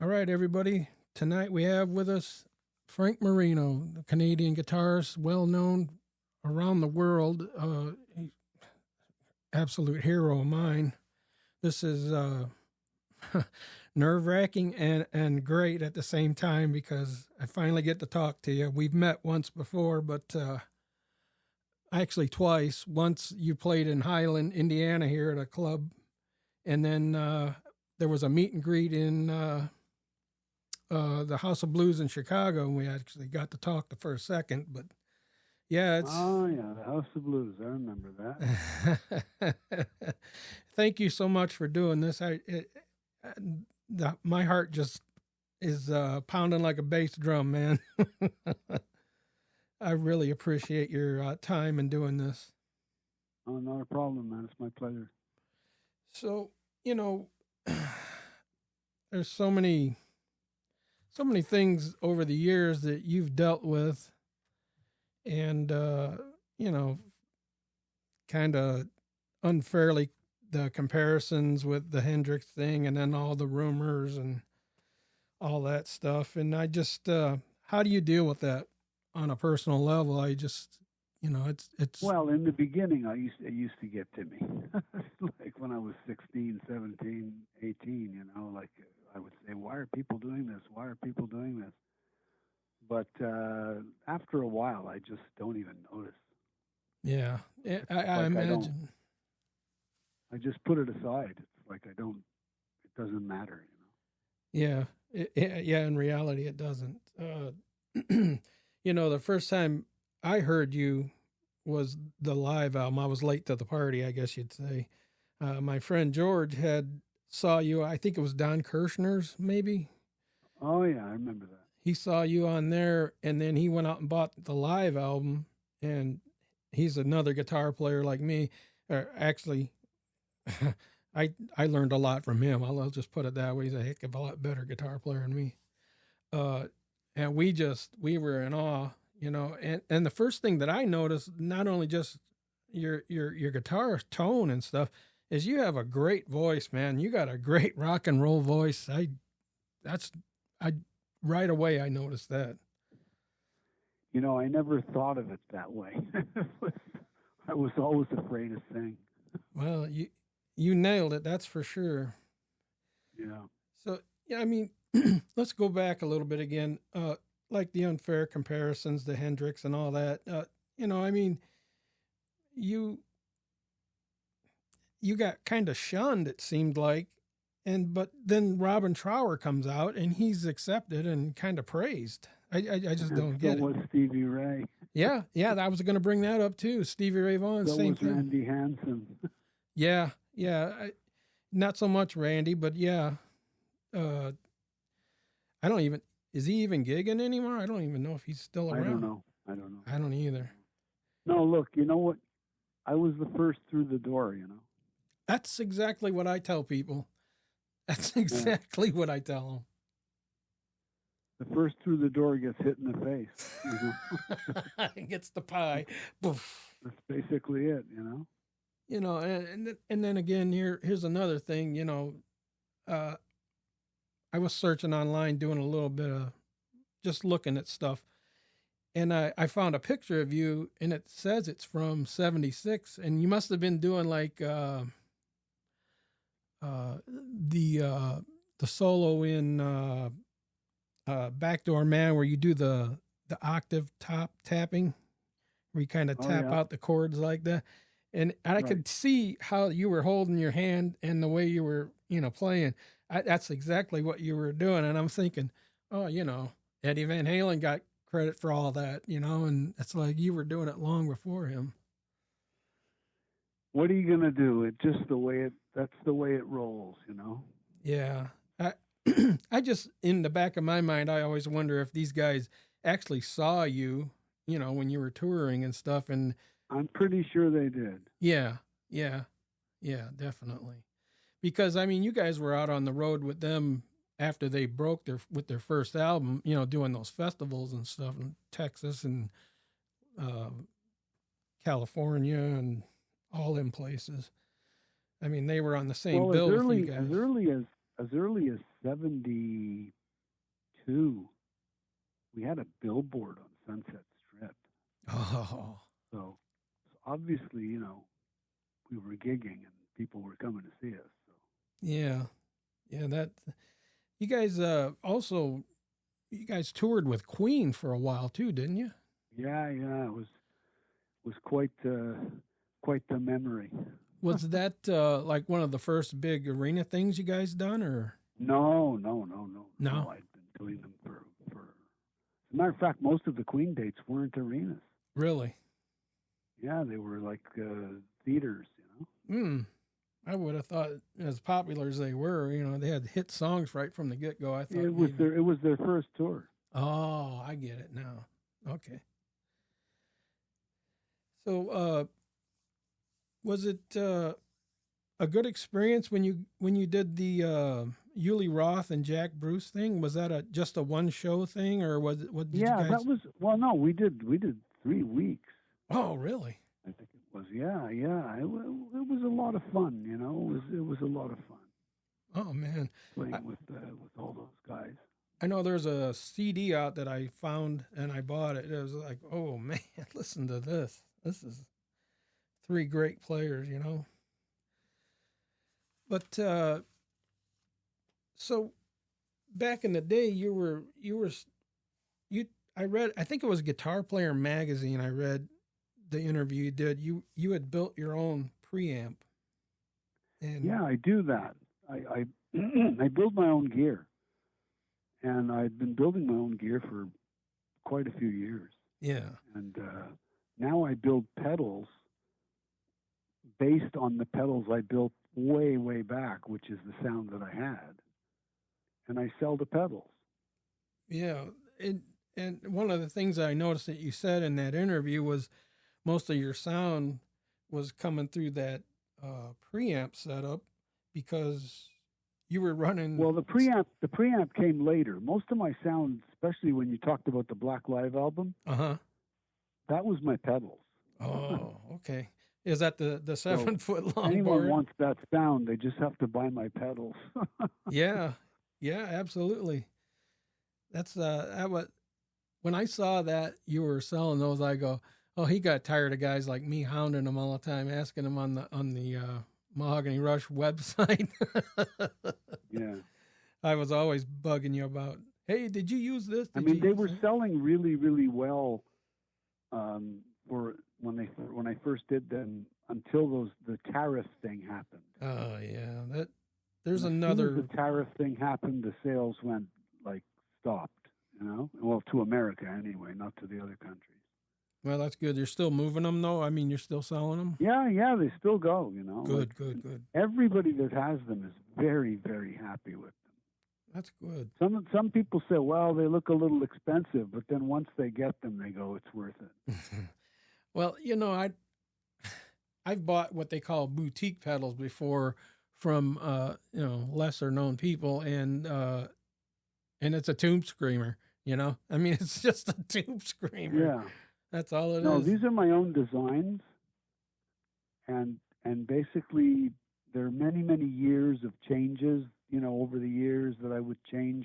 All right, everybody. Tonight we have with us Frank Marino, the Canadian guitarist, well known around the world. Absolute hero of mine. This is nerve wracking and great at the same time because I finally get to talk to you. We've met once before, but actually twice. Once you played in Highland, Indiana, here at a club, and then there was a meet and greet in the House of Blues in Chicago, and we actually got to talk the first second. But yeah, it's Oh yeah, the House of Blues. I remember that. thank you so much for doing this. My heart just is pounding like a bass drum, man. I really appreciate your time in doing this. Oh, not a problem, man. It's my pleasure. So, you know, there's so many things over the years that you've dealt with, and you know, kind of unfairly the comparisons with the Hendrix thing, and then all the rumors and all that stuff. And I just, how do you deal with that on a personal level? I just, it's Well, in the beginning, it used to get to me, like when I was 16, 17, 18. Like I would say, "Why are people doing this? Why are people doing this?" But after a while, I just don't even notice. yeah, I Like I don't. imagine. I just put it aside. It's like I don't. It doesn't matter. Yeah, yeah. In reality, it doesn't. The first time I heard you was the live album. I was late to the party, I guess you'd say. My friend George had saw you. I think it was Don Kirshner's, maybe. Oh yeah, I remember that. He saw you on there, and then he went out and bought the live album. And he's another guitar player like me. Actually, I learned a lot from him. I'll just put it that way. He's a heck of a lot better guitar player than me. Uh, and we were in awe, And the first thing that I noticed, not only just your guitar tone and stuff, is you have a great voice, man. You got a great rock and roll voice. I right away I noticed that. I never thought of it that way. I was always afraid to sing. Well, you nailed it. That's for sure. Yeah. So yeah, I mean, let's go back a little bit again. Like the unfair comparisons to Hendrix and all that. I mean, you you got kind of shunned. It seemed like, but then Robin Trower comes out and he's accepted and kind of praised. I just And don't so get it. was Stevie Ray. Yeah, I was going to bring that up too. Stevie Ray Vaughan, So same was thing. Randy Hansen. Yeah. Not so much Randy, but yeah. Uh, I don't even. Is he even gigging anymore? I don't even know if he's still I around. don't know. I don't know. I don't either. No, look, you know what? I was the first through the door. That's exactly what I tell people. That's Yeah. exactly what I tell them. The first through the door gets hit in the face. Gets the pie. Poof. That's basically it. And then again, here's another thing. Uh, I was searching online, doing a little bit of just looking at stuff, and I found a picture of you, and it says it's from '76, and you must have been doing like the solo in Backdoor Man, where you do the octave top tapping, where you kind of Oh tap yeah. out the chords like that. And I Right. could see how you were holding your hand and the way you were, playing. That's exactly what you were doing. And I'm thinking, oh, Eddie Van Halen got credit for all that, and it's like you were doing it long before him. What are you gonna do? That's the way it rolls. Yeah. I just, in the back of my mind, I always wonder if these guys actually saw you, when you were touring and stuff. And I'm pretty sure they did. yeah, yeah, yeah, definitely. Because I mean, you guys were out on the road with them after they broke their first album, doing those festivals and stuff in Texas and uh, California and all them places. I mean, they were on the same Well, as bill with you early guys. as early as as early as '72, we had a billboard on Sunset Strip. Oh, So obviously, we were gigging and people were coming to see us. So yeah, yeah. That you guys also you guys toured with Queen for a while too, didn't you? yeah, it was quite the memory. Was that like one of the first big arena things you guys done, or No. no? I'd been doing them for. As a matter of fact, most of the Queen dates weren't arenas. Really? Yeah, they were like theaters. Hmm. I would have thought, as popular as they were, they had hit songs right from the get go. I thought It was their first tour. Oh, I get it now. Okay. So, was it a good experience when you did the Yuli Roth and Jack Bruce thing? Was that just a one show thing, or was it? What did you guys? That was no, we did 3 weeks. Oh, really? I think it was. Yeah. It was a lot of fun. It was a lot of fun Oh man, playing with all those guys. I know there's a CD out that I found and I bought it. It was like, oh man, listen to this. This is three great players, But so back in the day, I read, I think it was Guitar Player magazine. I read the interview you did. You had built your own preamp. And yeah, I do that. I I build my own gear, and I've been building my own gear for quite a few years. Yeah. And now I build pedals based on the pedals I built way back, which is the sound that I had, and I sell the pedals. Yeah. And one of the things I noticed that you said in that interview was most of your sound was coming through that preamp setup because you were running. Well, the preamp came later. Most of my sound, especially when you talked about the Black Live album, that was my pedals. Oh, okay. Is that the 7-foot long anyone board? wants that sound, they just have to buy my pedals. Yeah, absolutely. That's when I saw that you were selling those, I go, oh, he got tired of guys like me hounding him all the time, asking him on the Mahogany Rush website. Yeah, I was always bugging you about, hey, did you use this? They were selling really well for when I first did them until the tariff thing happened. Oh yeah, there's and another. As soon as the tariff thing happened, the sales went stopped. Well, to America anyway, not to the other countries. Well, that's good. You're still moving them, though. I mean, you're still selling them. Yeah, they still go. Good. Everybody that has them is very very happy with them. That's good. Some people say, well, they look a little expensive, but then once they get them, they go, it's worth it. Well, I've bought what they call boutique pedals before from lesser known people, and it's a tube screamer. I mean, it's just a tube screamer. Yeah, that's all it is. No, these are my own designs, and basically there are many years of changes. Over the years that I would change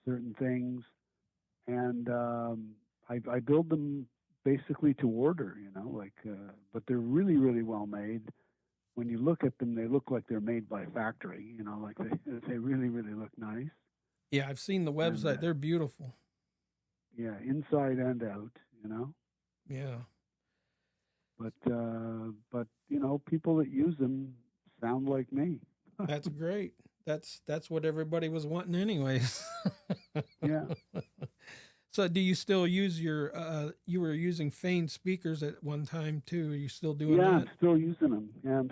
certain things, and I build them basically to order. But they're really well made. When you look at them, they look like they're made by factory. Like they really look nice. Yeah, I've seen the website. They're beautiful. Yeah, inside and out. Yeah. But people that use them sound like me. That's great. That's what everybody was wanting, anyways. Yeah. So, do you still use your? You were using Fane speakers at one time too. Are you still doing that? Yeah, I'm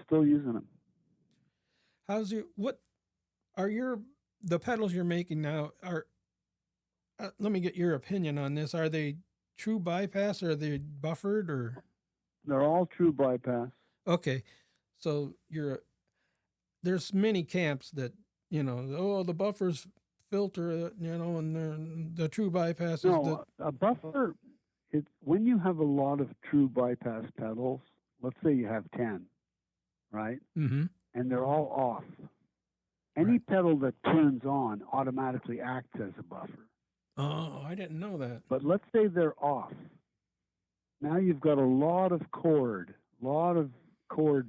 still using them. What are the pedals you're making now? Let me get your opinion on this. Are they true bypass, or are they buffered, or? They're all true bypass. Okay, so there's many camps that the buffers filter, and the true bypass is a buffer. When you have a lot of true bypass pedals, let's say you have 10, right? Mm-hmm. And they're all off. Any Right. pedal that turns on automatically acts as a buffer. Oh, I didn't know that. But let's say they're off. Now you've got a lot of chord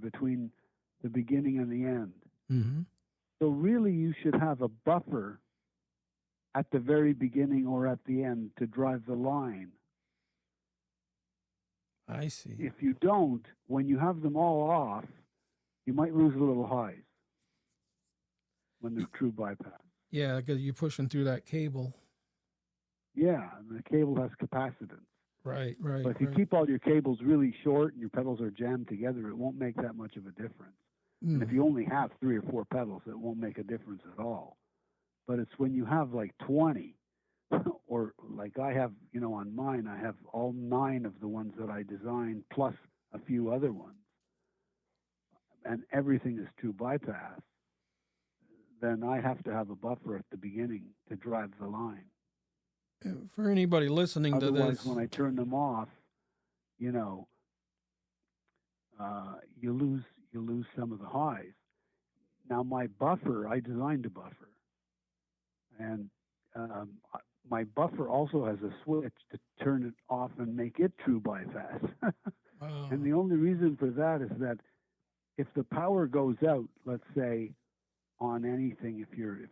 between the beginning and the end. Mm-hmm. So really you should have a buffer at the very beginning or at the end to drive the line. I see. If you don't, when you have them all off, you might lose a little highs when they're true bypass. Yeah, because you're pushing through that cable. Yeah, and the cable has capacitance. Right. But if you keep all your cables really short and your pedals are jammed together, it won't make that much of a difference. And if you only have 3 or 4 pedals, it won't make a difference at all. But it's when you have like 20, or like I have, on mine, I have all 9 of the ones that I designed plus a few other ones, and everything is true bypass, then I have to have a buffer at the beginning to drive the line. For anybody listening to Otherwise, this, when I turn them off, you lose some of the highs. Now my buffer, I designed a buffer, and my buffer also has a switch to turn it off and make it true bypass. wow. And the only reason for that is that if the power goes out, let's say on anything, if your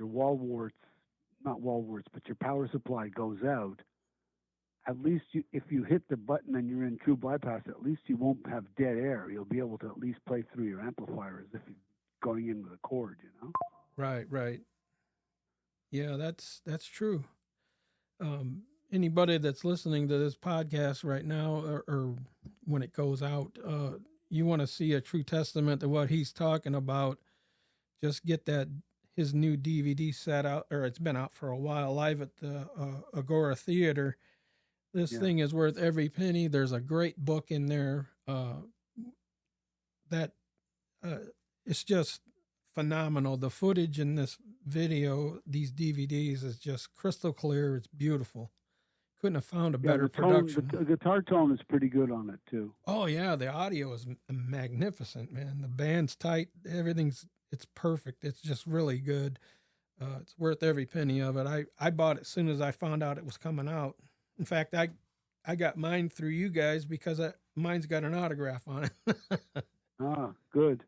wall warts, not wall warts, but your power supply goes out, at least if you hit the button and you're in true bypass, at least you won't have dead air. You'll be able to at least play through your amplifier as if you're going in with a cord, Right. Yeah, that's true. Anybody that's listening to this podcast right now, or when it goes out, you want to see a true testament to what he's talking about, just get his new DVD set out, or it's been out for a while, live at the Agora Theater. This thing is worth every penny. There's a great book in there that it's just phenomenal. The footage in this video, these DVDs, is just crystal clear. It's beautiful. Couldn't have found a better production. The guitar tone is pretty good on it too. Oh yeah, the audio is magnificent, man. The band's tight. It's perfect. It's just really good. It's worth every penny of it. I bought it as soon as I found out it was coming out. In fact, I got mine through you guys because mine's got an autograph on it. Ah, good.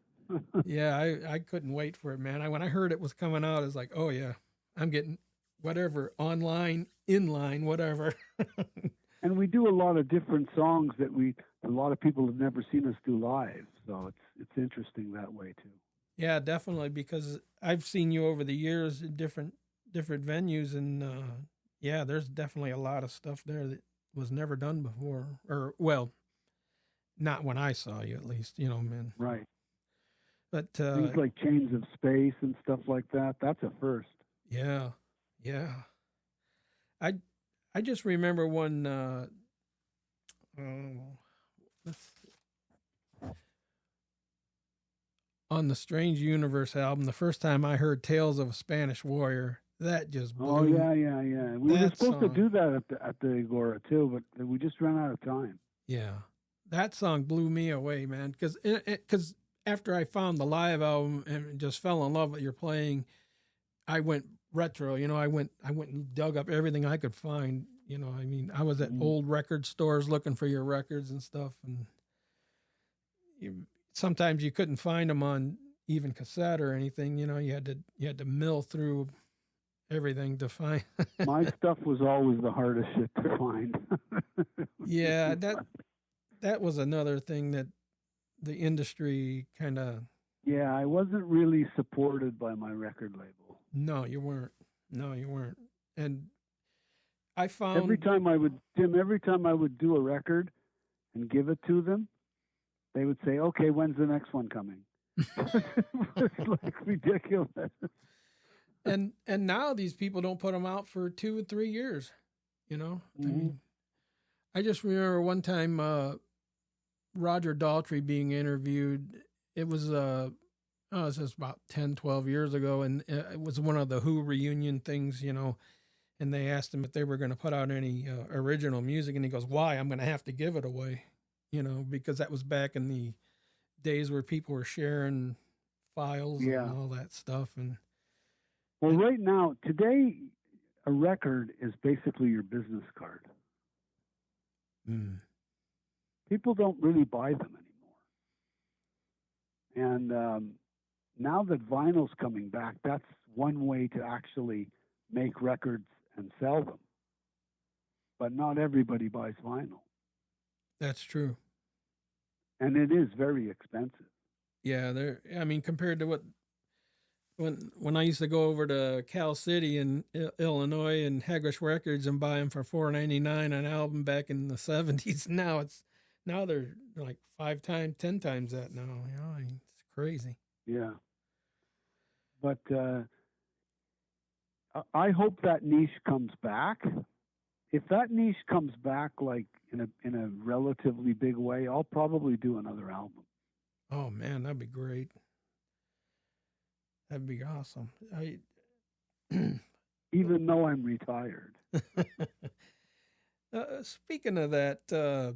Yeah, I couldn't wait for it, man. When I heard it was coming out, I was like, oh yeah, I'm getting whatever, online, inline, whatever. And we do a lot of different songs that a lot of people have never seen us do live, so it's interesting that way too. Yeah, definitely, because I've seen you over the years in different venues, and yeah, there's definitely a lot of stuff there that was never done before, or well, not when I saw you, at least, man. Right. But things like Chains of Space and stuff like that, that's a first. Yeah. I just remember one. On the Strange Universe album, the first time I heard Tales of a Spanish Warrior, that just blew. Oh yeah. We were supposed to do that at the Agora too, but we just ran out of time. Yeah, that song blew me away, man. Because after I found the live album and just fell in love with your playing, I went retro. I went and dug up everything I could find. I was at old record stores looking for your records and stuff, and sometimes you couldn't find them on even cassette or anything. You had to mill through everything to find. My stuff was always the hardest shit to find. Yeah, that was another thing that the industry kind of. Yeah, I wasn't really supported by my record label. No, you weren't. And I found every time I would do a record and give it to them, they would say, "Okay, when's the next one coming?" It's like ridiculous. And now these people don't put them out for 2 or 3 years. Mm-hmm. I mean, I just remember one time Roger Daltrey being interviewed. It was this was about 10, 12 years ago, and it was one of the Who reunion things, and they asked him if they were going to put out any original music, and he goes, "Why? I'm going to have to give it away." Because that was back in the days where people were sharing files Yeah. and all that stuff. And Well, right now, today, a record is basically your business card. People don't really buy them anymore. And now that vinyl's coming back, that's one way to actually make records and sell them. But not everybody buys vinyl. that's true. And it is very expensive. Yeah, I mean, compared to what when I used to go over to Cal City in Illinois and Haggish Records and buy them for $4.99 an album back in the '70s, now they're like 5 times, 10 times that now. You know, I mean, it's crazy. Yeah. But I hope that niche comes back. If that niche comes back like in a relatively big way, I'll probably do another album. Oh man, that'd be great. That'd be awesome. Even though I'm retired. Speaking of that,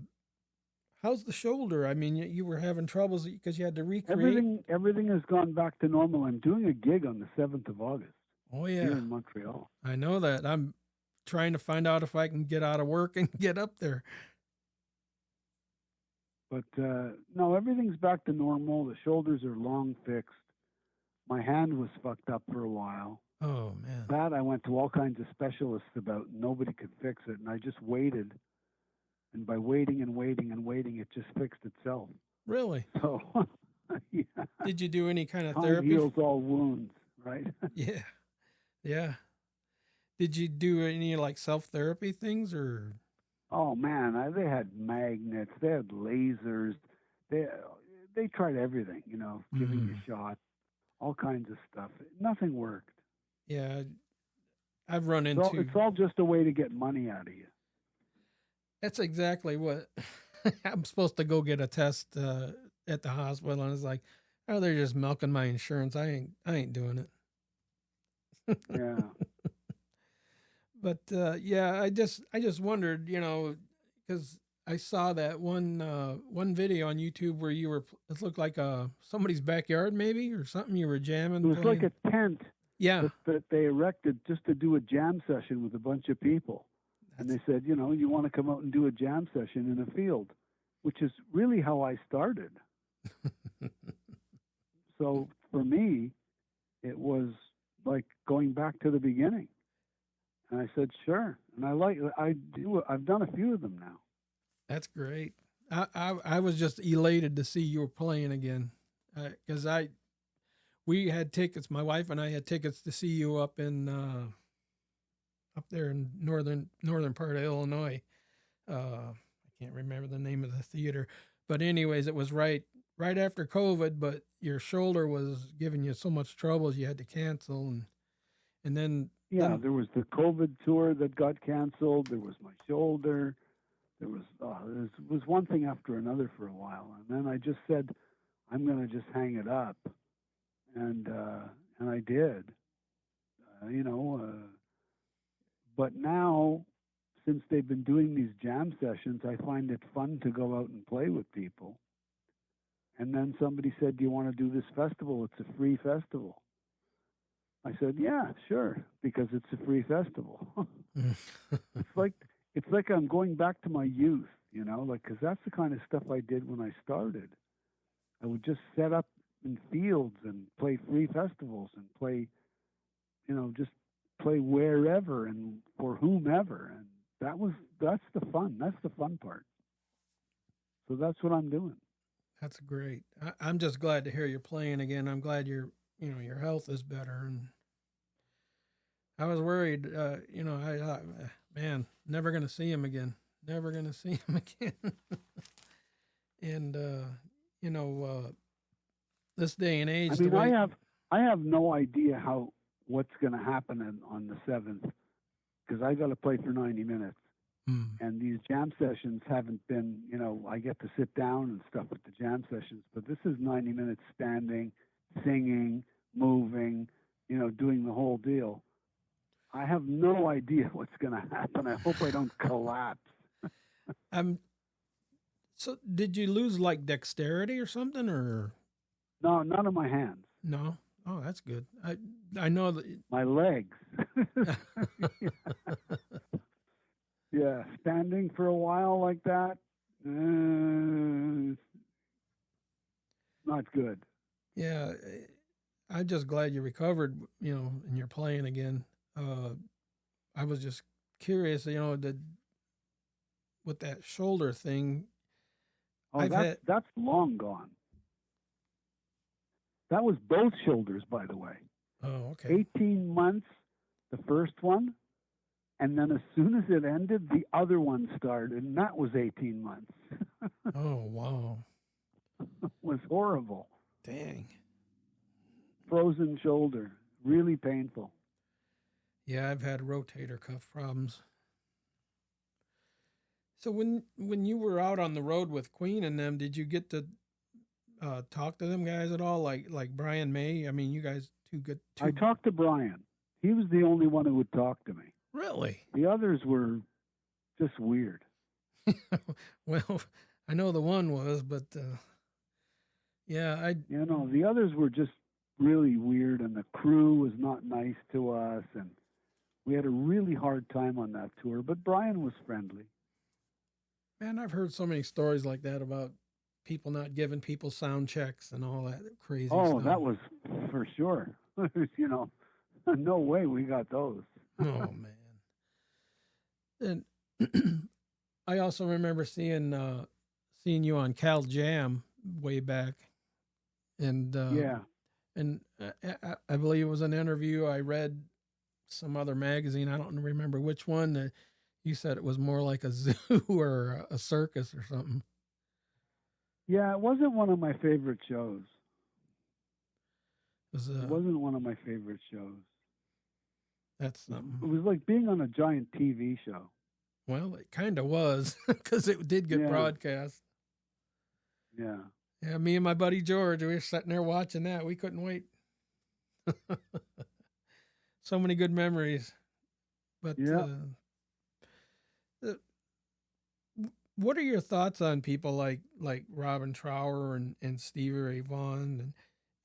how's the shoulder? I mean, you were having troubles because you had to recreate. Everything has gone back to normal. I'm doing a gig on the 7th of August. Oh yeah, here in Montreal. I know that. I'm trying to find out if I can get out of work and get up there. But no, everything's back to normal. The shoulders are long fixed. My hand was fucked up for a while. Oh man. That I went to all kinds of specialists about. Nobody could fix it, and I just waited. And by waiting and waiting and waiting, it just fixed itself. Really? So, yeah. Did you do any kind of Time therapy? heals all wounds, right? Yeah. Yeah. Did you do any like self-therapy things or? Oh man, they had magnets, they had lasers, they tried everything, giving you shots, all kinds of stuff. Nothing worked. Yeah, I've run into. It's all just a way to get money out of you. That's exactly what I'm supposed to go get a test at the hospital, and it's like, oh, they're just milking my insurance. I ain't doing it. Yeah. But yeah, I just wondered, because I saw that one video on YouTube where it looked like somebody's backyard maybe or something. You were jamming. It was like a tent. Yeah. That they erected just to do a jam session with a bunch of people. And they said, you want to come out and do a jam session in a field, which is really how I started. So for me, it was like going back to the beginning. And I said, sure. And I've done a few of them now. That's great. I was just elated to see you were playing again. Because we had tickets, my wife and I had tickets to see you up there in northern part of Illinois. I can't remember the name of the theater. But anyways, it was right after COVID, but your shoulder was giving you so much troubles you had to cancel and then there was the COVID tour that got canceled. There was my shoulder. There was one thing after another for a while, and then I just said, I'm going to just hang it up, and I did, But now, since they've been doing these jam sessions, I find it fun to go out and play with people. And then somebody said, "Do you want to do this festival? It's a free festival." I said, yeah, sure, because it's a free festival. It's like I'm going back to my youth, because that's the kind of stuff I did when I started. I would just set up in fields and play free festivals and play, just play wherever and for whomever. And that's the fun. That's the fun part. So that's what I'm doing. That's great. I'm just glad to hear you're playing again. I'm glad your health is better. And I was worried, I thought, man, never going to see him again. Never going to see him again. And, this day and age. I have no idea what's going to happen on the 7th, because I got to play for 90 minutes. And these jam sessions haven't been, I get to sit down and stuff with the jam sessions, but this is 90 minutes standing, singing, moving, doing the whole deal. I have no idea what's going to happen. I hope I don't collapse. So did you lose like dexterity or something, or? No, none of my hands. No. Oh, that's good. I know that. My legs. Yeah, standing for a while like that, not good. Yeah, I'm just glad you recovered. And you're playing again. I was just curious. With that shoulder thing, Oh, I've had. that's long gone. That was both shoulders, by the way. Oh, okay. 18 months, the first one, and then as soon as it ended, the other one started, and that was 18 months. Oh, wow. It was horrible. Dang. Frozen shoulder, really painful. Yeah, I've had rotator cuff problems. So when you were out on the road with Queen and them, did you get to talk to them guys at all? Like Brian May? I mean, you guys too good. I talked to Brian. He was the only one who would talk to me. Really? The others were just weird. Well, I know the one was, but yeah, the others were just really weird, and the crew was not nice to us, and we had a really hard time on that tour. But Brian was friendly. Man, I've heard so many stories like that about people not giving people sound checks and all that crazy stuff. Oh, that was for sure. No way we got those. Oh man. And I also remember seeing you on Cal Jam way back, and yeah, and I believe it was an interview I read some other magazine. I don't remember which one. That you said it was more like a zoo or a circus or something. Yeah, it wasn't one of my favorite shows. It wasn't one of my favorite shows. That's something. It was like being on a giant TV show. Well, it kind of was because it did get broadcast. Yeah. Yeah, me and my buddy George, we were sitting there watching that. We couldn't wait. So many good memories. But what are your thoughts on people like Robin Trower and Stevie Ray Vaughan,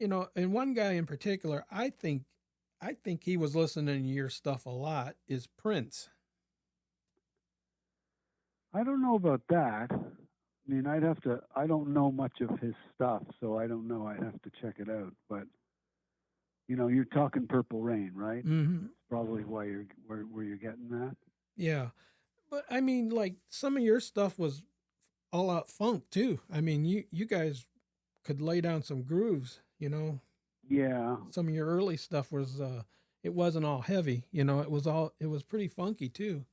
and one guy in particular, I think he was listening to your stuff a lot, is Prince. I don't know about that. I mean, I don't know much of his stuff, so I don't know. I'd have to check it out. But, you're talking Purple Rain, right? Mm-hmm. That's probably why where you're getting that. Yeah. But I mean, like, some of your stuff was all out funk too. I mean, you guys could lay down some grooves, Yeah. Some of your early stuff was it wasn't all heavy, it was pretty funky too.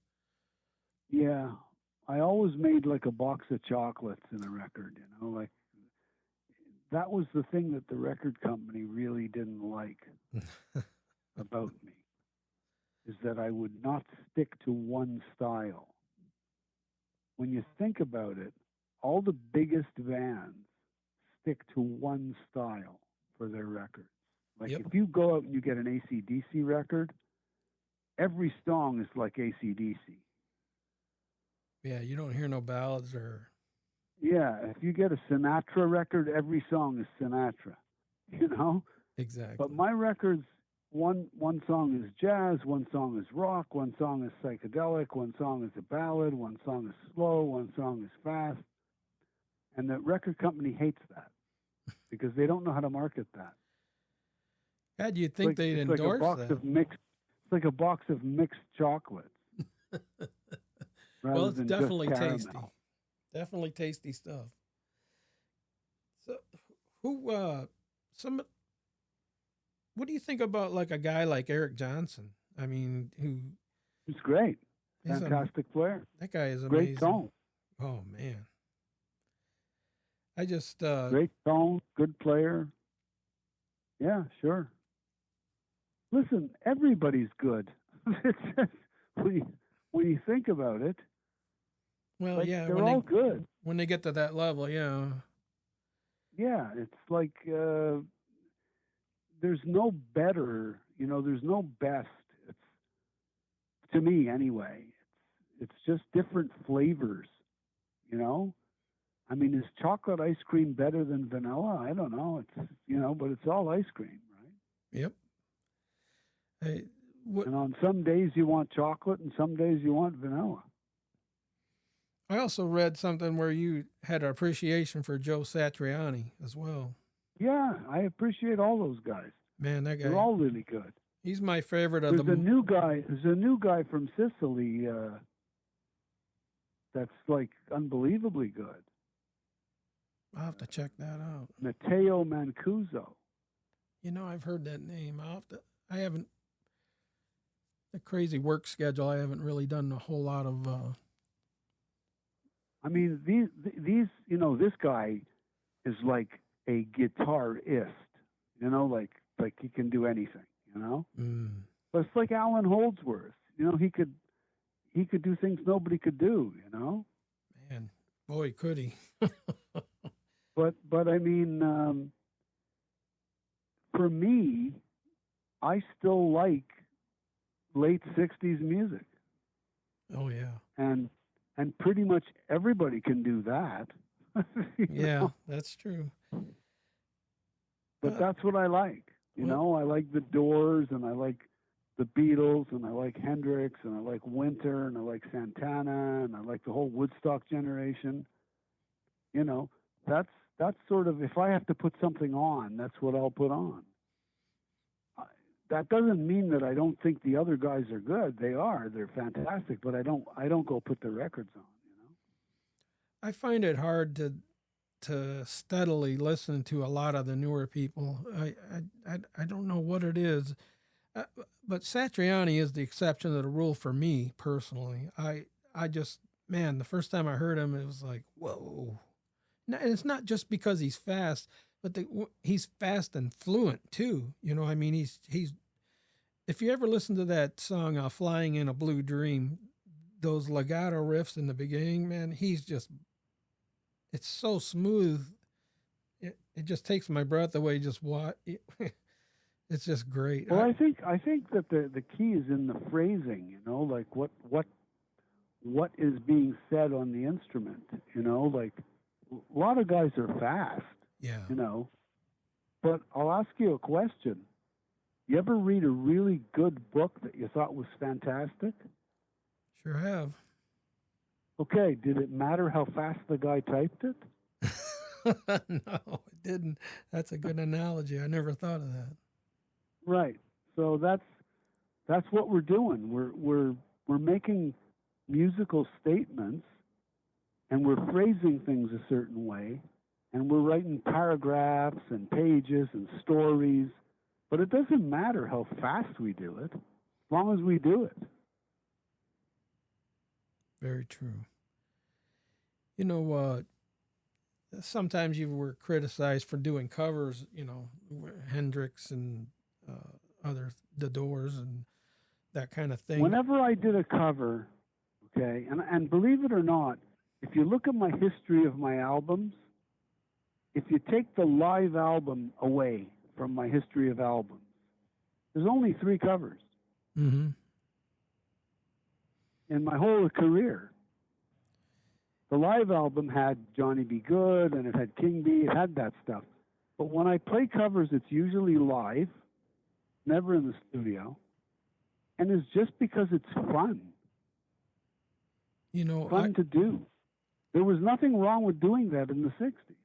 Yeah. I always made like a box of chocolates in a record, like that was the thing that the record company really didn't like about me, is that I would not stick to one style. When you think about it, all the biggest bands stick to one style for their records. Like if you go out and you get an AC/DC record, every song is like AC/DC. Yeah, you don't hear no ballads or... Yeah, if you get a Sinatra record, every song is Sinatra, Exactly. But my records, one song is jazz, one song is rock, one song is psychedelic, one song is a ballad, one song is slow, one song is fast. And the record company hates that because they don't know how to market that. How do you think they'd endorse that? It's like a box of mixed chocolates. Well, it's definitely tasty. Definitely tasty stuff. So, what do you think about like a guy like Eric Johnson? I mean, he's great. Fantastic player. That guy is amazing. Great tone. Oh man. I just great tone, good player. Yeah, sure. Listen, everybody's good. It's just, when you think about it, well, yeah, they're all good when they get to that level. Yeah, yeah, it's like there's no better, there's no best. It's, to me anyway, it's just different flavors, I mean, is chocolate ice cream better than vanilla? I don't know. It's but it's all ice cream, right? Yep. Hey, what? And on some days you want chocolate, and some days you want vanilla. I also read something where you had an appreciation for Joe Satriani as well. Yeah, I appreciate all those guys. Man, that guy. They're all really good. He's my favorite of There's them. There's a new guy from Sicily that's like unbelievably good. I'll have to check that out. Matteo Mancuso. I've heard that name. I haven't, the crazy work schedule, I haven't really done a whole lot of. I mean, these this guy is like a guitarist, like he can do anything, But it's like Alan Holdsworth, he could do things nobody could do, Man, boy, could he. But I mean, for me, I still like late '60s music. Oh yeah. And pretty much everybody can do that. Yeah, that's true. But that's what I like. I like the Doors, and I like the Beatles, and I like Hendrix, and I like Winter, and I like Santana, and I like the whole Woodstock generation. That's sort of, if I have to put something on, that's what I'll put on. That doesn't mean that I don't think the other guys are good. They are. They're fantastic. But I don't go put the records on. I find it hard to steadily listen to a lot of the newer people. I don't know what it is, but Satriani is the exception to the rule for me personally. I just, man, the first time I heard him, it was like, whoa. And it's not just because he's fast, but he's fast and fluent too. I mean, he's. If you ever listen to that song, "Flying in a Blue Dream," those legato riffs in the beginning, man, it's so smooth. It just takes my breath away. Just what? It's just great. Well, I think that the key is in the phrasing. Like what is being said on the instrument. Like a lot of guys are fast. Yeah. But I'll ask you a question. You ever read a really good book that you thought was fantastic? Sure have. Okay, did it matter how fast the guy typed it? No, it didn't. That's a good analogy. I never thought of that. Right. So that's what we're doing. We're making musical statements, and we're phrasing things a certain way, and we're writing paragraphs and pages and stories. But it doesn't matter how fast we do it, as long as we do it. Very true. Sometimes you were criticized for doing covers, Hendrix and the Doors and that kind of thing. Whenever I did a cover, okay, and believe it or not, if you look at my history of my albums, if you take the live album away from my history of albums, there's only 3 covers. Mm-hmm. In my whole career. The live album had Johnny B. Good, and it had King B. It had that stuff. But when I play covers, it's usually live, never in the studio, and it's just because it's fun. Fun to do. There was nothing wrong with doing that in the 60s.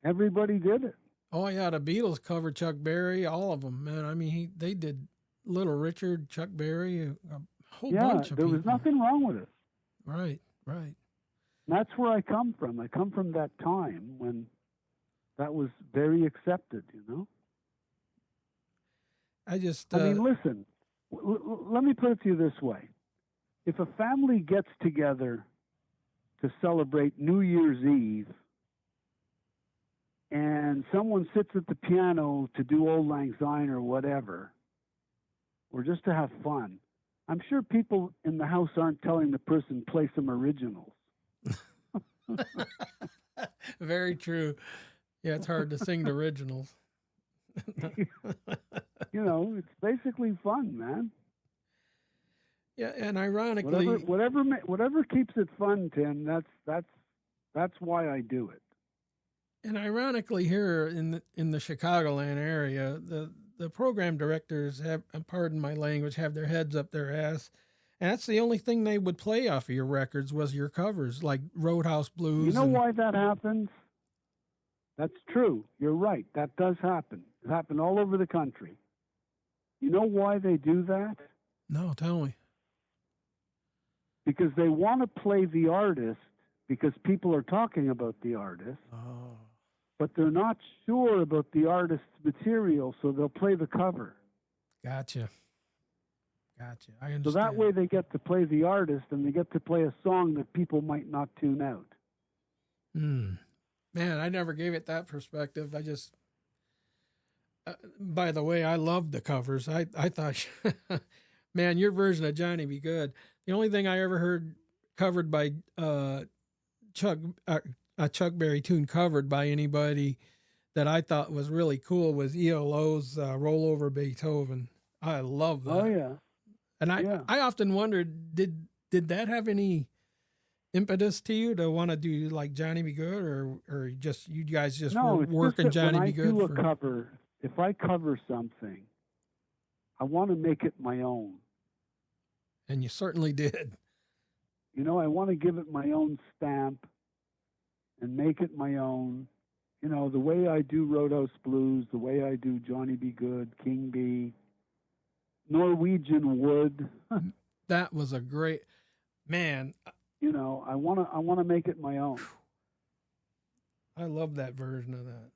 Everybody did it. Oh yeah, the Beatles covered Chuck Berry, all of them, man. I mean, they did Little Richard, Chuck Berry, a whole bunch of people. Yeah, there was nothing wrong with it. Right. And that's where I come from. I come from that time when that was very accepted, I mean, listen, let me put it to you this way. If a family gets together to celebrate New Year's Eve, and someone sits at the piano to do Auld Lang Syne or whatever, or just to have fun, I'm sure people in the house aren't telling the person, play some originals. Very true. Yeah, it's hard to sing the originals. It's basically fun, man. Yeah, and ironically, whatever keeps it fun, Tim. That's That's why I do it. And ironically, here in the Chicagoland area, the program directors have, pardon my language, have their heads up their ass, and that's the only thing they would play off of your records was your covers, like Roadhouse Blues. You know why that happens? That's true. You're right. That does happen. It happened all over the country. You know why they do that? No, tell me. Because they want to play the artist because people are talking about the artist. Oh. But they're not sure about the artist's material, so they'll play the cover. Gotcha. I understand. So that way they get to play the artist and they get to play a song that people might not tune out. Man, I never gave it that perspective. I just, by the way, I loved the covers. I thought, man, your version of Johnny Be Good. The only thing I ever heard covered by Chuck Berry tune covered by anybody that I thought was really cool was ELO's Roll Over Beethoven. I love that. Oh, yeah. And I often wondered, did that have any impetus to you to want to do like Johnny Be Good, or just you guys just were working Johnny Be Good? When I do a cover, if I cover something, I want to make it my own. And you certainly did. You know, I want to give it my own stamp and make it my own. You know, the way I do Roadhouse Blues, the way I do Johnny Be Good, King Bee, Norwegian Wood. That was a great, man. You know, I want to make it my own. I love that version of that.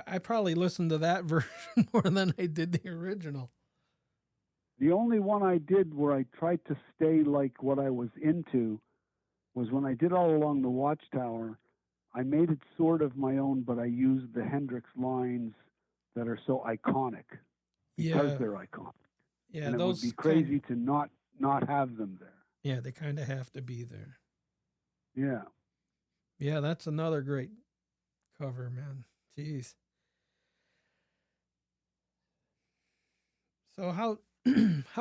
I probably listened to that version more than I did the original. The only one I did where I tried to stay like what I was into was when I did All Along the Watchtower. I made it sort of my own, but I used the Hendrix lines that are so iconic because they're iconic. Yeah, and it those would be crazy to not have them there. Yeah, they kind of have to be there. Yeah. Yeah, that's another great cover, man. Jeez. So how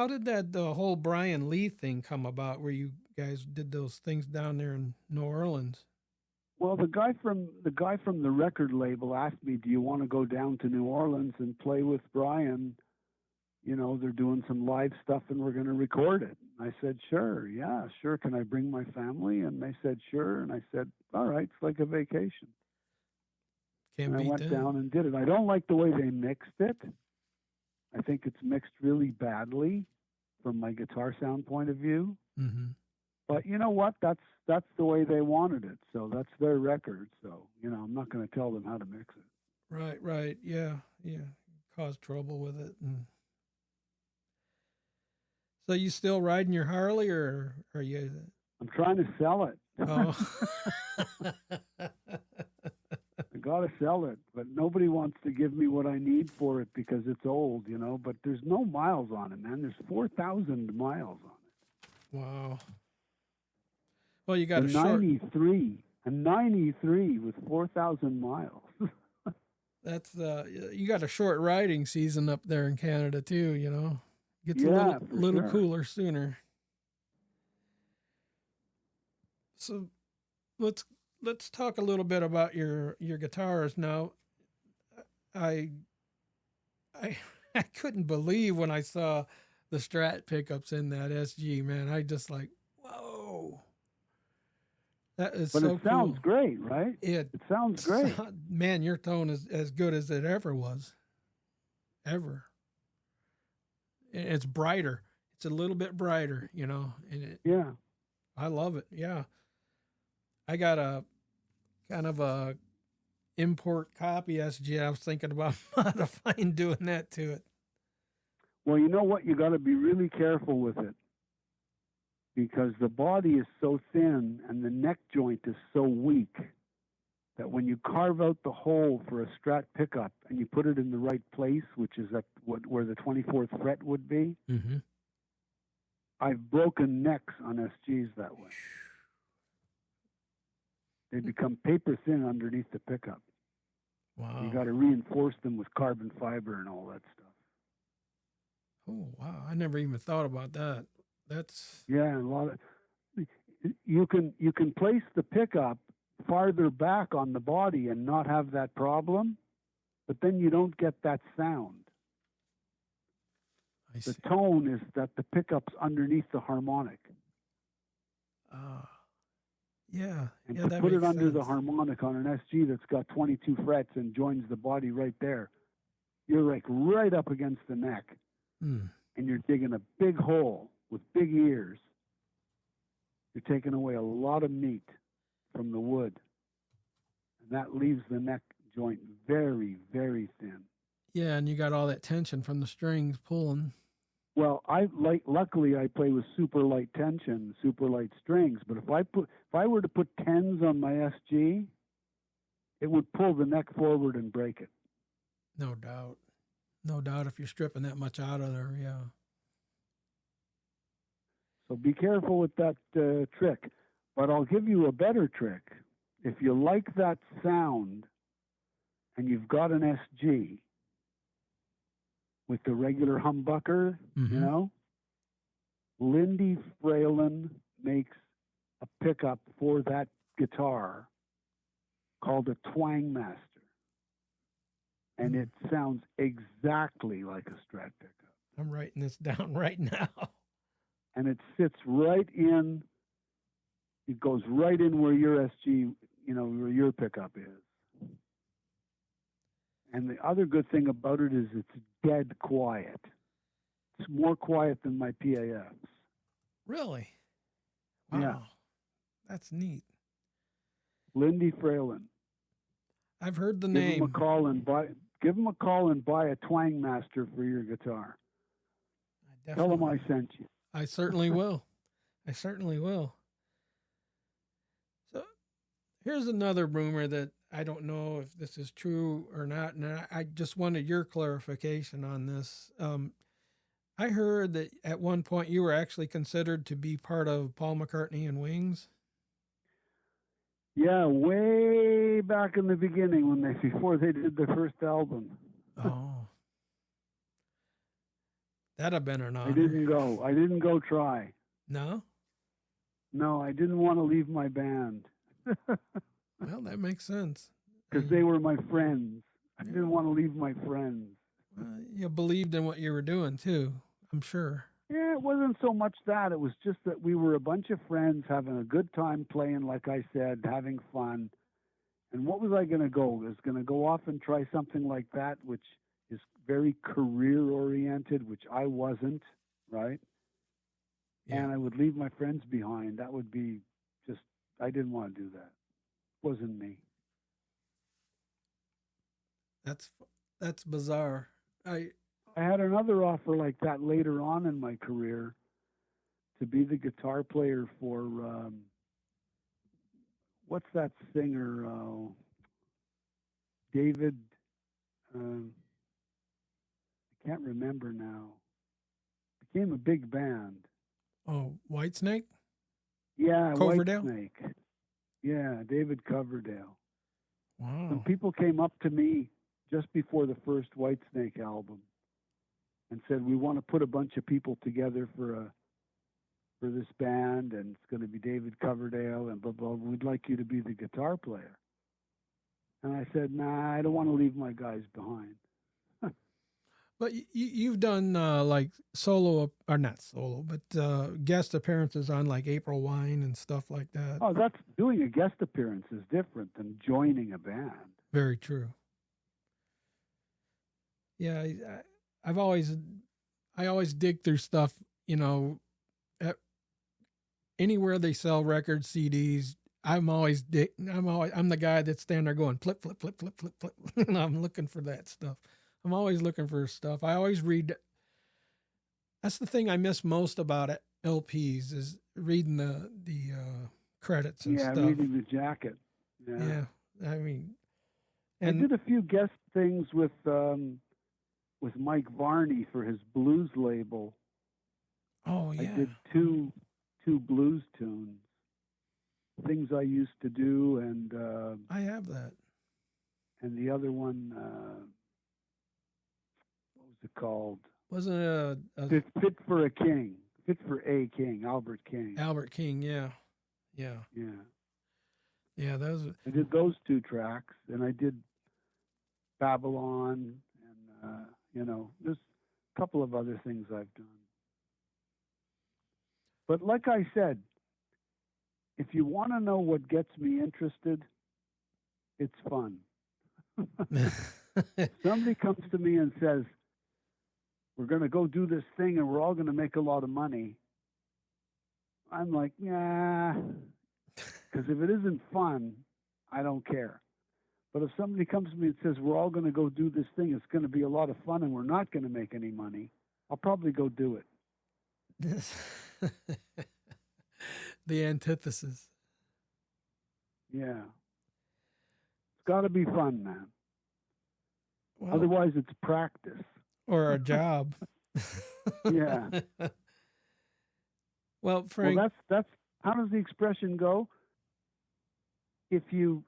did the whole Brian Lee thing come about, where you guys did those things down there in New Orleans? Well, the guy from the record label asked me, "Do you want to go down to New Orleans and play with Brian? You know, they're doing some live stuff and we're going to record it." I said, "Sure, yeah, sure. Can I bring my family?" And they said, "Sure." And I said, "All right, it's like a vacation." And I went down and did it. I don't like the way they mixed it. I think it's mixed really badly from my guitar sound point of view. Mm-hmm. But you know what? That's the way they wanted it. So that's their record. So, you know, I'm not going to tell them how to mix it. Right. Yeah. Cause trouble with it. And so you still riding your Harley, or are you? I'm trying to sell it. Oh. I got to sell it, but nobody wants to give me what I need for it because it's old, you know, but there's no miles on it, man. There's 4,000 miles on it. Wow. Well, you got a 93 with 4,000 miles. That's you got a short riding season up there in Canada too, you know. Gets a little cooler sooner. So let's talk a little bit about your guitars now. I couldn't believe when I saw the Strat pickups in that SG, man. I just like, whoa. That is but so it sounds cool. Great, right? It sounds great. Man, your tone is as good as it ever was. Ever. It's brighter. It's a little bit brighter, you know. Yeah. I love it. Yeah. I got a kind of a import copy SG. I was thinking about modifying, doing that to it. Well, you know what? You got to be really careful with it because the body is so thin and the neck joint is so weak that when you carve out the hole for a Strat pickup and you put it in the right place, which is at where the 24th fret would be, mm-hmm. I've broken necks on SGs that way. They become paper thin underneath the pickup. Wow. You got to reinforce them with carbon fiber and all that stuff. Oh, wow. I never even thought about that. That's... Yeah, a lot of... you can place the pickup farther back on the body and not have that problem, but then you don't get that sound. I see. The tone is that the pickup's underneath the harmonic. Yeah. And Yeah, to that put it makes under the sense. harmonic on an SG that's got 22 frets and joins the body right there, you're like right up against the neck, Hmm. and you're digging a big hole with big ears. You're taking away a lot of meat from the wood, and that leaves the neck joint very, very thin. Yeah, and you got all that tension from the strings pulling. Well, luckily I play with super light tension, super light strings. But if I were to put tens on my SG, it would pull the neck forward and break it. No doubt. No doubt if you're stripping that much out of there, yeah. So be careful with that trick. But I'll give you a better trick. If you like that sound and you've got an SG with the regular humbucker, Mm-hmm. you know, Lindy Fralin makes a pickup for that guitar called a Twang Master. And it sounds exactly like a Strat pickup. I'm writing this down right now. And it sits right in, it goes right in where your SG, you know, where your pickup is. And the other good thing about it is it's dead quiet. It's more quiet than my PAFs. Really? Wow. Yeah. That's neat. Lindy Fralin. I've heard the Give name. him a call and buy a Twang Master for your guitar. Tell him I sent you. I certainly will. I certainly will. So here's another rumor that I don't know if this is true or not, and I just wanted your clarification on this. I heard that at one point you were actually considered to be part of Paul McCartney and Wings. Yeah, way back in the beginning before they did their first album. Oh. That'd have been an honor. I didn't go try. No? No, I didn't want to leave my band. Well, that makes sense. Because they were my friends. I didn't want to leave my friends. You believed in what you were doing, too, I'm sure. Yeah, it wasn't so much that. It was just that we were a bunch of friends having a good time playing, like I said, having fun. And what was I going to go? I was going to go off and try something like that, which is very career-oriented, which I wasn't, right? Yeah. And I would leave my friends behind. That would be just, I didn't want to do that. It wasn't me. That's bizarre. I had another offer like that later on in my career to be the guitar player for, what's that singer? David, I can't remember now. Became a big band. Oh, Whitesnake? Yeah, Coverdale? Whitesnake. Yeah, David Coverdale. Wow. Some people came up to me just before the first Whitesnake album and said, we want to put a bunch of people together for this band, and it's going to be David Coverdale, and blah, blah, we'd like you to be the guitar player. And I said, nah, I don't want to leave my guys behind. But you've done like solo, or not solo, but guest appearances on like April Wine and stuff like that. Oh, that's doing a guest appearance is different than joining a band. Very true. Yeah, I always dig through stuff, you know, anywhere they sell records, CDs. I'm the guy that's standing there going flip, flip, flip, flip, flip, flip. And I'm looking for that stuff. I'm always looking for stuff. I always read. That's the thing I miss most about it, LPs is reading the credits and stuff. Yeah, reading the jacket. Yeah, I mean, I did a few guest things with Mike Varney for his blues label. Oh yeah, I did two blues tunes. Things I used to do, and I have that. And the other one, what was it called? Wasn't it Fit for a King? Fit for a King, Albert King. Albert King, yeah. Yeah. Yeah. Yeah, those. I did those 2 tracks, and I did Babylon, and there's a couple of other things I've done. But like I said, if you want to know what gets me interested, it's fun. Somebody comes to me and says, "We're going to go do this thing, and we're all going to make a lot of money." I'm like, "Yeah," because if it isn't fun, I don't care. But if somebody comes to me and says, "We're all going to go do this thing, it's going to be a lot of fun, and we're not going to make any money," I'll probably go do it. The antithesis. Yeah. It's got to be fun, man. Well, otherwise, it's practice. Or a job. Yeah. Well, Frank. Well, that's how does the expression go? If you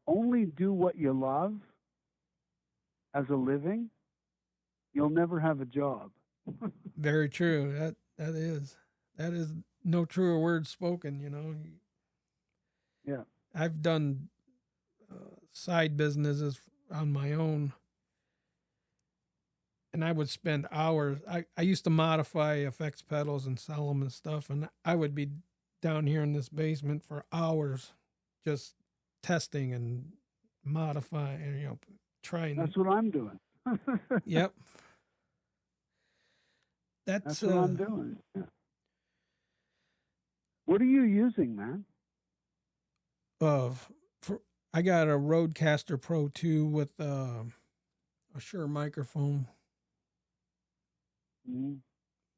only do what you love as a living, you'll never have a job. Very true. That is no truer word spoken. Yeah. I've done side businesses on my own, and I would spend hours. I used to modify effects pedals and sell them and stuff, and I would be down here in this basement for hours just testing and modifying, trying. That's what I'm doing. Yep. That's what I'm doing. Yeah. What are you using, man? I got a Rodecaster Pro 2 with a Shure microphone. Mm-hmm.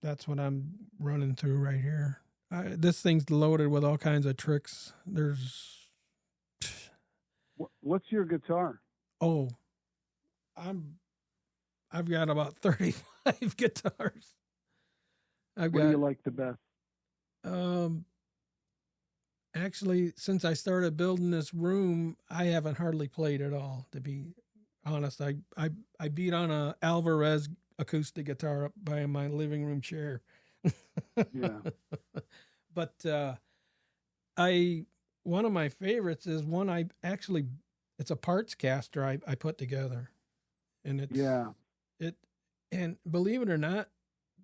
That's what I'm running through right here. This thing's loaded with all kinds of tricks. What's your guitar? Oh, I've got about 35 guitars. What do you like the best? Actually, since I started building this room, I haven't hardly played at all, to be honest. I beat on a Alvarez acoustic guitar up by my living room chair. Yeah. But one of my favorites is one it's a parts caster I put together. And and believe it or not,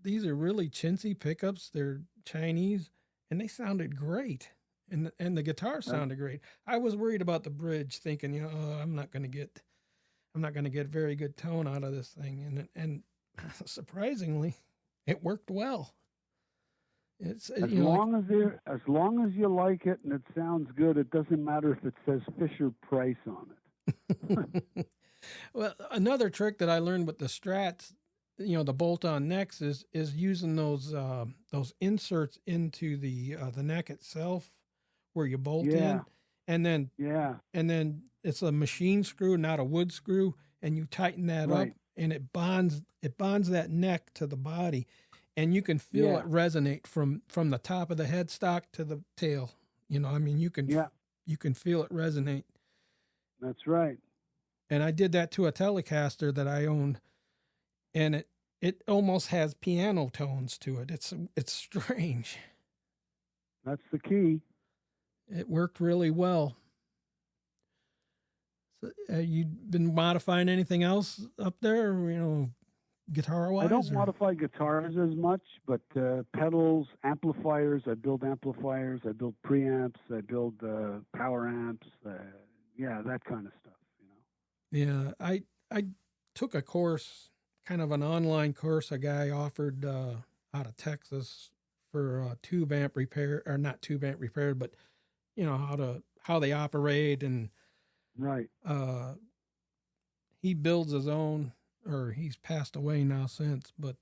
these are really chintzy pickups. They're Chinese, and they sounded great. And the guitar sounded great. I was worried about the bridge, thinking, I'm not going to get very good tone out of this thing. And surprisingly, it worked well. As long as you like it and it sounds good, it doesn't matter if it says Fisher Price on it. Well, another trick that I learned with the Strats, the bolt-on necks, is using those inserts into the neck itself, where you bolt in, and then it's a machine screw, not a wood screw, and you tighten that up, and it bonds that neck to the body, and you can feel it resonate from the top of the headstock to the tail. You can feel it resonate. That's right. And I did that to a Telecaster that I owned, and it almost has piano tones to it. It's strange. That's the key. It worked really well. So, you've been modifying anything else up there, guitar-wise? I don't modify guitars as much, but pedals, amplifiers. I build amplifiers. I build preamps. I build power amps. That kind of stuff. Yeah, I took a course, kind of an online course a guy offered out of Texas for tube amp repair, or not tube amp repair, but how they operate, and right. He builds his own, or he's passed away now since, but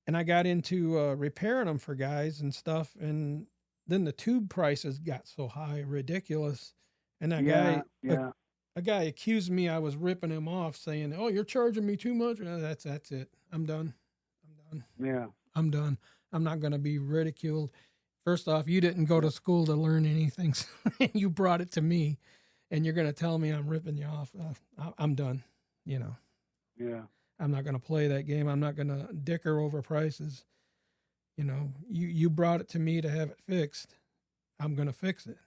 and I got into repairing them for guys and stuff, and then the tube prices got so high, ridiculous, and that a guy accused me I was ripping him off, saying, "Oh, you're charging me too much." That's it. I'm done. Yeah. I'm done. I'm not going to be ridiculed. First off, you didn't go to school to learn anything. You brought it to me, and you're going to tell me I'm ripping you off. I'm done. Yeah. I'm not going to play that game. I'm not going to dicker over prices. You know, you brought it to me to have it fixed. I'm going to fix it.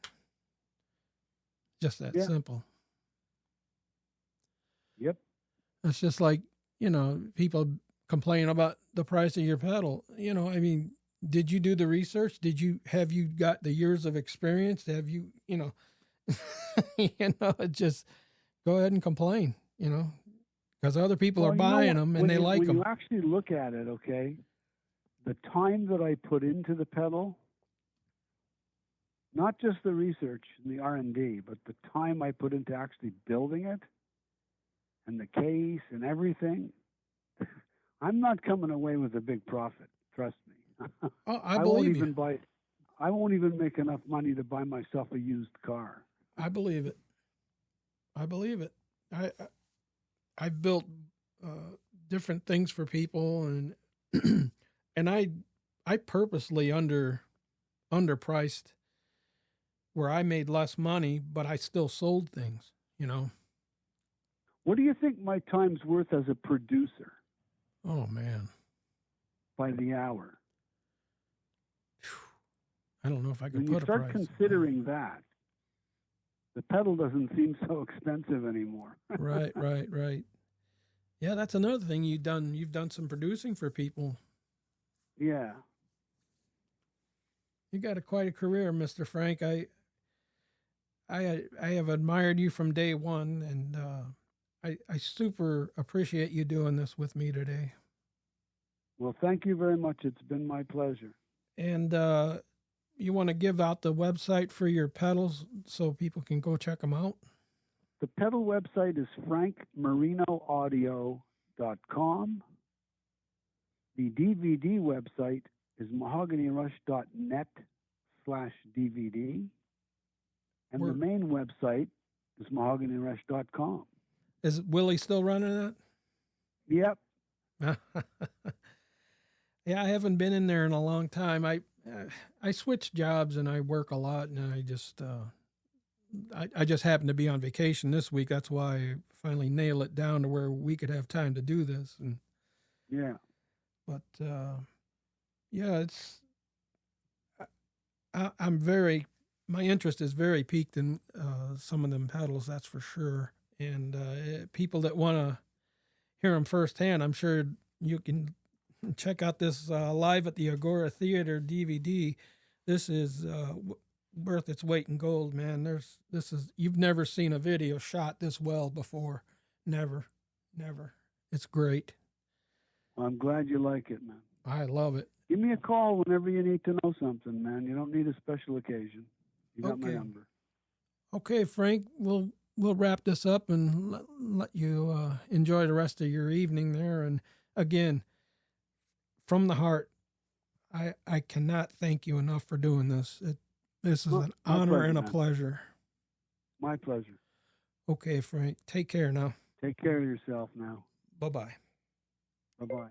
Just that Yeah. simple. Yep. It's just like, you know, people complain about the price of your pedal. You know, I mean, did you do the research? Have you got the years of experience? Have you, you know, just go ahead and complain, you know, because other people are Well, you know buying what? them and they like When them. you actually look at it, okay, the time that I put into the pedal, not just the research and the R&D, but the time I put into actually building it and the case and everything, I'm not coming away with a big profit. Trust me. Oh, I I won't believe you. even buy. I won't even make enough money to buy myself a used car. I believe it. I believe it. I've built different things for people, and and I purposely underpriced where I made less money, but I still sold things. You know. What do you think my time's worth as a producer Oh man, by the hour? I don't know if I could When you put a start price. considering that, the pedal doesn't seem so expensive anymore. Right. Yeah, that's another thing you've done. You've done some producing for people. Yeah. You got quite a career, Mr. Frank. I have admired you from day one, and I super appreciate you doing this with me today. Well, thank you very much. It's been my pleasure. And you want to give out the website for your pedals so people can go check them out? The pedal website is frankmarinoaudio.com. The DVD website is mahoganyrush.net/DVD. And the main website is mahoganyrush.com. Is Willie still running that? Yep. Yeah, I haven't been in there in a long time. I switch jobs and I work a lot, and I just happened to be on vacation this week. That's why I finally nailed it down to where we could have time to do this. And yeah, but yeah, it's I'm very my interest is very piqued in some of them pedals, that's for sure. And people that want to hear them firsthand, I'm sure you can check out this Live at the Agora Theater DVD. This is worth its weight in gold, man. You've never seen a video shot this well before. Never. It's great. I'm glad you like it, man. I love it. Give me a call whenever you need to know something, man. You don't need a special occasion. You got my number. Okay, Frank, we'll wrap this up and let you enjoy the rest of your evening there. And again, from the heart, I cannot thank you enough for doing this. This is an honor and a pleasure. My pleasure. Okay, Frank. Take care now. Take care of yourself now. Bye-bye. Bye-bye.